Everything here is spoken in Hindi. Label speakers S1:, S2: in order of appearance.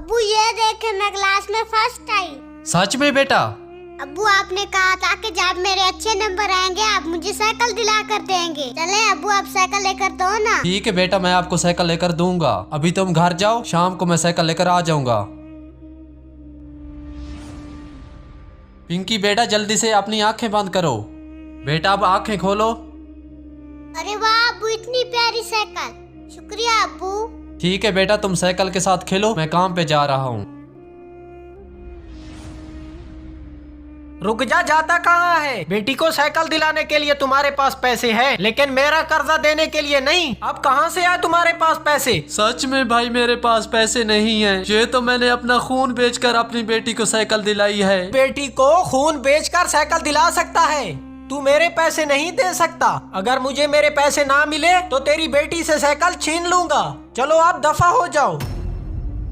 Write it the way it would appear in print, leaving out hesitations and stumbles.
S1: अब्बू ये देखे मैं क्लास में फर्स्ट आई।
S2: सच में बेटा?
S1: अब्बू आपने कहा था कि जब मेरे अच्छे नंबर आएंगे आप मुझे साइकिल दिला कर देंगे। चले अब्बू आप साइकिल लेकर दो ना।
S2: ठीक है बेटा, मैं आपको साइकिल लेकर दूंगा। अभी तुम घर जाओ, शाम को मैं साइकिल लेकर आ जाऊंगा। पिंकी बेटा जल्दी से अपनी आंखें बंद करो। बेटा अब आंखें खोलो।
S1: अरे वाह अब्बू इतनी प्यारी साइकिल, शुक्रिया अब्बू।
S2: ठीक है बेटा, तुम साइकिल के साथ खेलो, मैं काम पे जा रहा हूँ।
S3: रुक जा, जाता कहाँ है? बेटी को साइकिल दिलाने के लिए तुम्हारे पास पैसे हैं, लेकिन मेरा कर्जा देने के लिए नहीं। अब कहाँ से आए तुम्हारे पास पैसे?
S2: सच में भाई मेरे पास पैसे नहीं हैं। ये तो मैंने अपना खून बेचकर अपनी बेटी को साइकिल दिलाई है।
S3: बेटी को खून बेचकर साइकिल दिला सकता है? तू मेरे पैसे नहीं दे सकता। अगर मुझे मेरे पैसे ना मिले तो तेरी बेटी से साइकिल छीन लूंगा। चलो आप दफा हो जाओ।